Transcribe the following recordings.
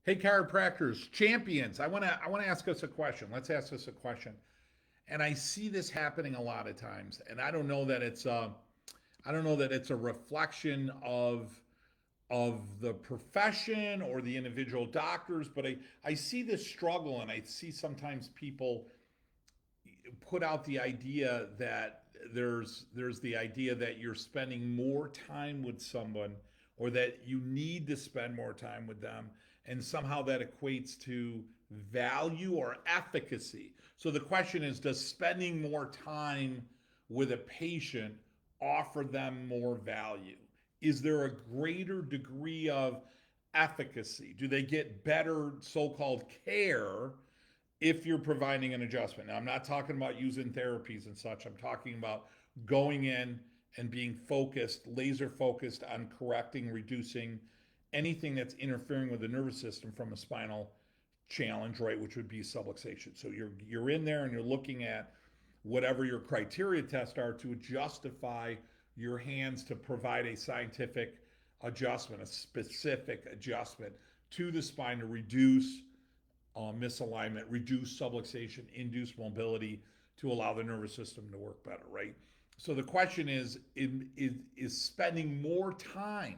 Hey, chiropractors, champions. I want to ask us a question. Let's ask us a question. And I see this happening a lot of times, and I don't know that it's a reflection of the profession or the individual doctors, but I see this struggle, and I see sometimes people put out the idea that there's the idea that you're spending more time with someone, or that you need to spend more time with them, and somehow that equates to value or efficacy. So the question is, does spending more time with a patient offer them more value? Is there a greater degree of efficacy? Do they get better so-called care if you're providing an adjustment? Now, I'm not talking about using therapies and such. I'm talking about going in and being focused, laser focused on correcting, reducing anything that's interfering with the nervous system from a spinal challenge, right? Which would be subluxation. So you're in there and you're looking at whatever your criteria tests are to justify your hands to provide a scientific adjustment, a specific adjustment to the spine to reduce misalignment, reduce subluxation, induce mobility to allow the nervous system to work better, right? So the question is spending more time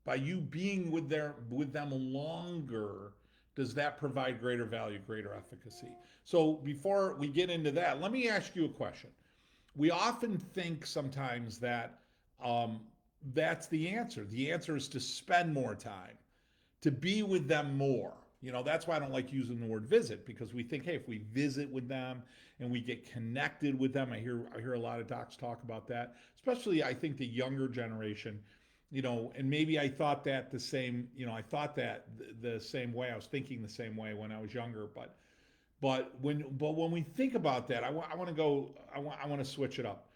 by you being with them longer, does that provide greater value, greater efficacy? So before we get into that, let me ask you a question. We often think sometimes that that's the answer. The answer is to spend more time, to be with them more. That's why I don't like using the word visit, because we think, hey, if we visit with them and we get connected with them, I hear a lot of docs talk about that, especially I think the younger generation, and maybe I thought that the same, I thought that the same way. I was thinking the same way when I was younger, but when we think about that, I want to switch it up.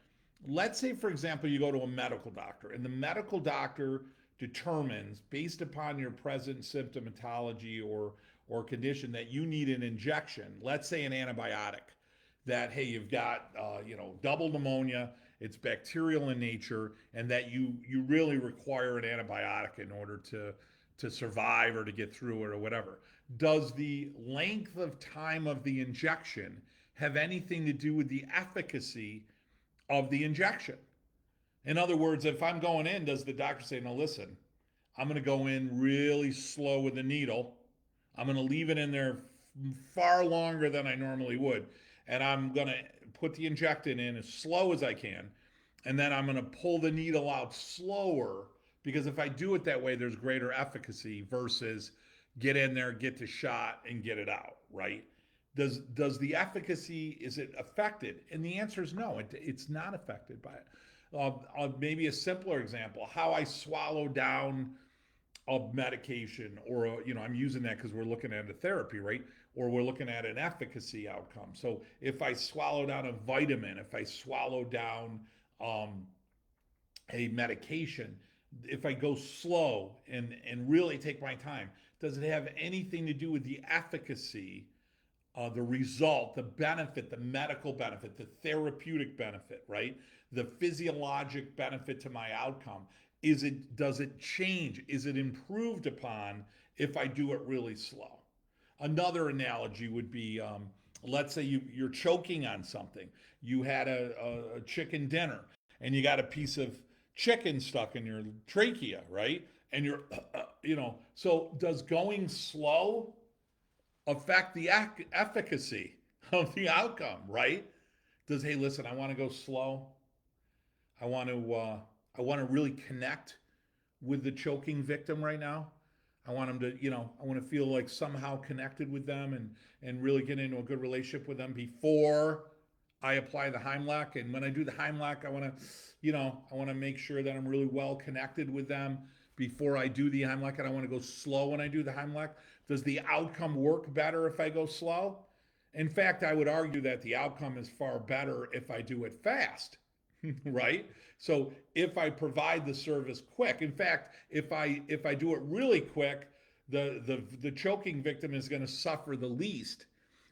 Let's say, for example, you go to a medical doctor, and the medical doctor determines, based upon your present symptomatology or condition, that you need an injection. Let's say an antibiotic. That, hey, you've got double pneumonia. It's bacterial in nature, and that you really require an antibiotic in order to survive or to get through it or whatever. Does the length of time of the injection have anything to do with the efficacy of the injection? In other words, if I'm going in, does the doctor say, no, listen, I'm going to go in really slow with the needle. I'm going to leave it in there far longer than I normally would. And I'm going to put the injectant in as slow as I can. And then I'm going to pull the needle out slower, because if I do it that way, there's greater efficacy versus get in there, get the shot, and get it out, right? Does the efficacy, is it affected? And the answer is no, it's not affected by it. Maybe a simpler example, how I swallow down a medication, or I'm using that because we're looking at a therapy, right? Or we're looking at an efficacy outcome. So if I swallow down a vitamin, if I swallow down um, a medication, if I go slow and really take my time, does it have anything to do with the efficacy, the result, the benefit, the medical benefit, the therapeutic benefit, right? The physiologic benefit to my outcome? Does it change? Is it improved upon if I do it really slow? Another analogy would be, let's say you're choking on something. You had a chicken dinner, and you got a piece of chicken stuck in your trachea, right? And so does going slow affect the efficacy of the outcome, right? Hey, listen, I want to go slow. I want to really connect with the choking victim right now. I want them to, I want to feel like somehow connected with them, and really get into a good relationship with them before I apply the Heimlich. And when I do the Heimlich, I want to make sure that I'm really well connected with them before I do the Heimlich, and I want to go slow when I do the Heimlich. Does the outcome work better if I go slow? In fact, I would argue that the outcome is far better if I do it fast, right? So if I provide the service quick, in fact, if I do it really quick, the choking victim is going to suffer the least,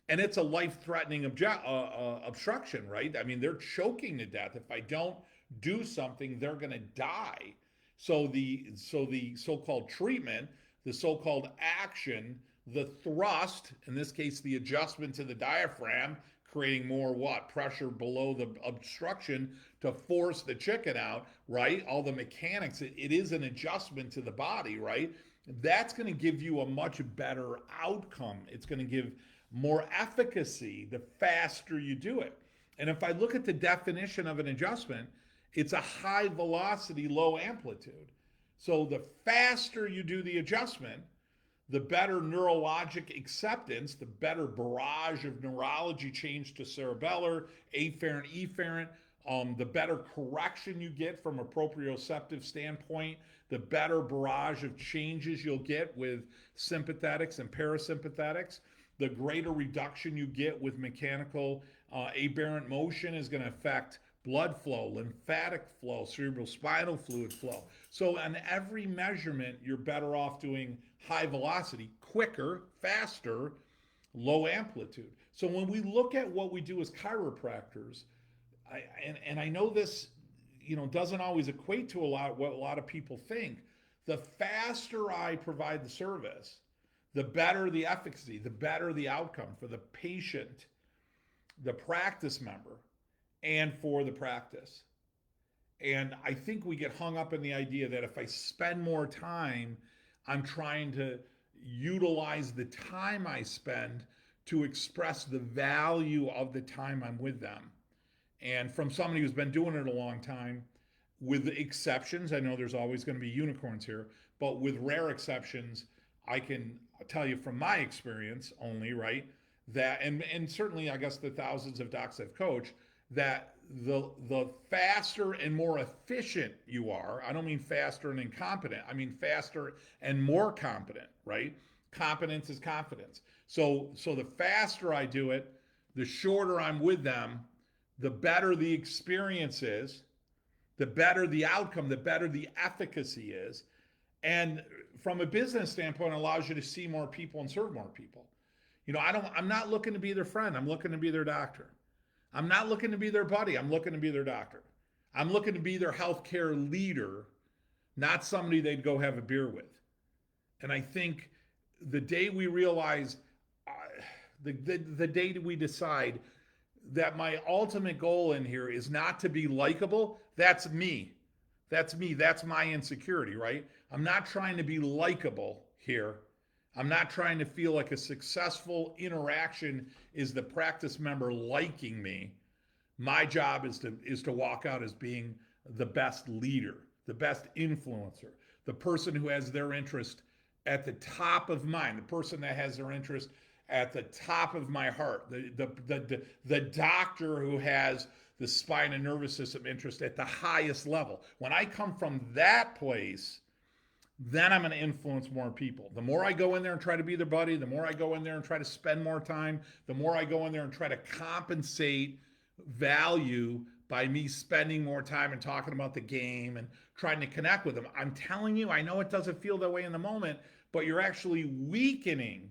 and it's a life-threatening obstruction, right? I mean, they're choking to death. If I don't do something, they're going to die. So the so-called treatment, the so-called action, the thrust, in this case, the adjustment to the diaphragm, creating more what? Pressure below the obstruction to force the chicken out, right? All the mechanics, it is an adjustment to the body, right? That's going to give you a much better outcome. It's going to give more efficacy the faster you do it. And if I look at the definition of an adjustment, it's a high velocity, low amplitude. So the faster you do the adjustment, the better neurologic acceptance, the better barrage of neurology change to cerebellar, afferent, efferent, the better correction you get from a proprioceptive standpoint, the better barrage of changes you'll get with sympathetics and parasympathetics, the greater reduction you get with mechanical aberrant motion is going to affect blood flow, lymphatic flow, cerebrospinal fluid flow. So on every measurement, you're better off doing high velocity, quicker, faster, low amplitude. So when we look at what we do as chiropractors, and I know this, doesn't always equate to what a lot of people think. The faster I provide the service, the better the efficacy, the better the outcome for the patient, the practice member, and for the practice. And I think we get hung up in the idea that if I spend more time, I'm trying to utilize the time I spend to express the value of the time I'm with them. And from somebody who's been doing it a long time, with exceptions, I know there's always going to be unicorns here, but with rare exceptions, I can tell you from my experience only, right, that, and certainly I guess the thousands of docs I've coached, that the faster and more efficient you are, I don't mean faster and incompetent, I mean faster and more competent, right? Competence is confidence. So the faster I do it, the shorter I'm with them, the better the experience is, the better the outcome, the better the efficacy is. And from a business standpoint, it allows you to see more people and serve more people. I'm not looking to be their friend. I'm looking to be their doctor. I'm not looking to be their buddy. I'm looking to be their doctor. I'm looking to be their healthcare leader, not somebody they'd go have a beer with. And I think the day we realize, the day we decide that my ultimate goal in here is not to be likable, that's me. That's me. That's my insecurity, right? I'm not trying to be likable here. I'm not trying to feel like a successful interaction is the practice member liking me. My job is to walk out as being the best leader, the best influencer, the person who has their interest at the top of mind, the person that has their interest at the top of my heart, the doctor who has the spine and nervous system interest at the highest level. When I come from that place, then I'm going to influence more people. The more I go in there and try to be their buddy, the more I go in there and try to spend more time, the more I go in there and try to compensate value by me spending more time and talking about the game and trying to connect with them. I'm telling you, I know it doesn't feel that way in the moment, but you're actually weakening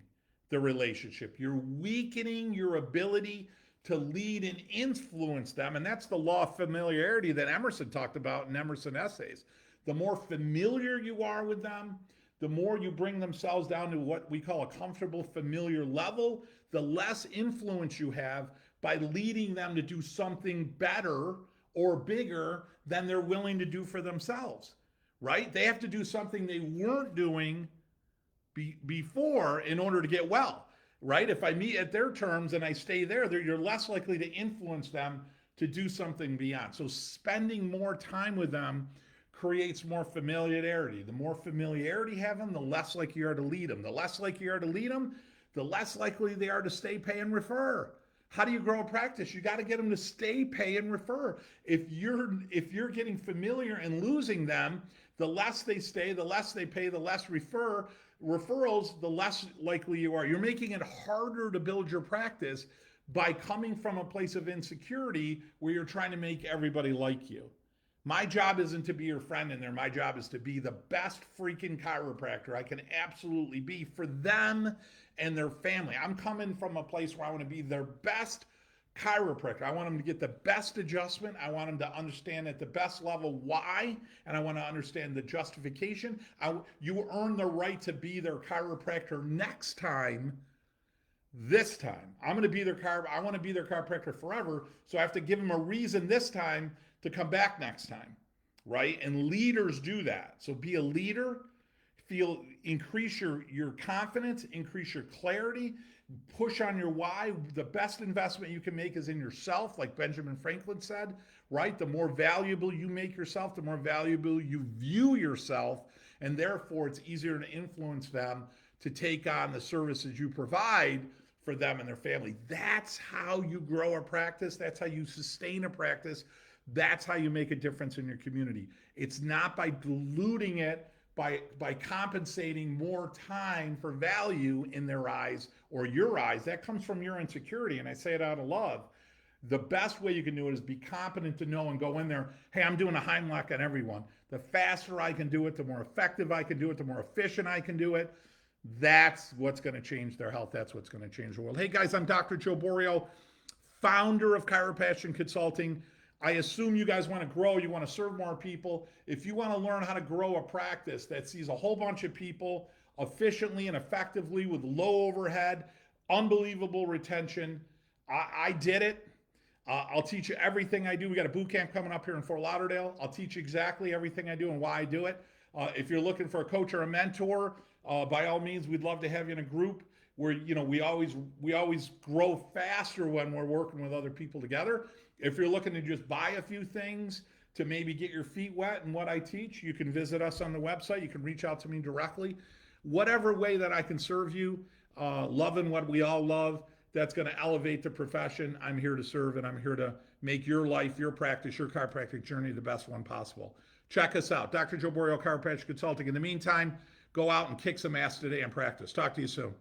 the relationship. You're weakening your ability to lead and influence them. And that's the law of familiarity that Emerson talked about in Emerson Essays. The more familiar you are with them, the more you bring themselves down to what we call a comfortable familiar level, the less influence you have by leading them to do something better or bigger than they're willing to do for themselves, right? They have to do something they weren't doing before in order to get well, right? If I meet at their terms and I stay there, you're less likely to influence them to do something beyond. So spending more time with them creates more familiarity. The more familiarity you have them, the less likely you are to lead them. The less likely you are to lead them, the less likely they are to stay, pay, and refer. How do you grow a practice? You got to get them to stay, pay, and refer. If you're getting familiar and losing them, the less they stay, the less they pay, the less referrals, the less likely you are. You're making it harder to build your practice by coming from a place of insecurity where you're trying to make everybody like you. My job isn't to be your friend in there. My job is to be the best freaking chiropractor I can absolutely be for them and their family. I'm coming from a place where I want to be their best chiropractor. I want them to get the best adjustment. I want them to understand at the best level why, and I want to understand the justification. You earn the right to be their chiropractor next time. This time, I want to be their chiropractor forever. So I have to give them a reason this time to come back next time, right? And leaders do that. So be a leader. Increase your confidence, increase your clarity, push on your why. The best investment you can make is in yourself, like Benjamin Franklin said, right? The more valuable you make yourself, the more valuable you view yourself, and therefore it's easier to influence them to take on the services you provide for them and their family. That's how you grow a practice. That's how you sustain a practice. That's how you make a difference in your community. It's not by diluting it, by compensating more time for value in their eyes or your eyes. That comes from your insecurity, and I say it out of love. The best way you can do it is be competent to know and go in there, hey, I'm doing a Heimlich on everyone. The faster I can do it, the more effective I can do it, the more efficient I can do it. That's what's going to change their health. That's what's going to change the world. Hey guys, I'm Dr. Joe Borio, founder of Chiropassion Consulting. I assume you guys want to grow, you want to serve more people. If you want to learn how to grow a practice that sees a whole bunch of people efficiently and effectively with low overhead, unbelievable retention, I did it. I'll teach you everything I do. We got a boot camp coming up here in Fort Lauderdale. I'll teach you exactly everything I do and why I do it. If you're looking for a coach or a mentor, by all means, we'd love to have you in a group where, we always grow faster when we're working with other people together. If you're looking to just buy a few things to maybe get your feet wet in what I teach, you can visit us on the website. You can reach out to me directly. Whatever way that I can serve you, loving what we all love, that's going to elevate the profession. I'm here to serve, and I'm here to make your life, your practice, your chiropractic journey the best one possible. Check us out, Dr. Joe Borio Chiropractic Consulting. In the meantime, go out and kick some ass today and practice. Talk to you soon.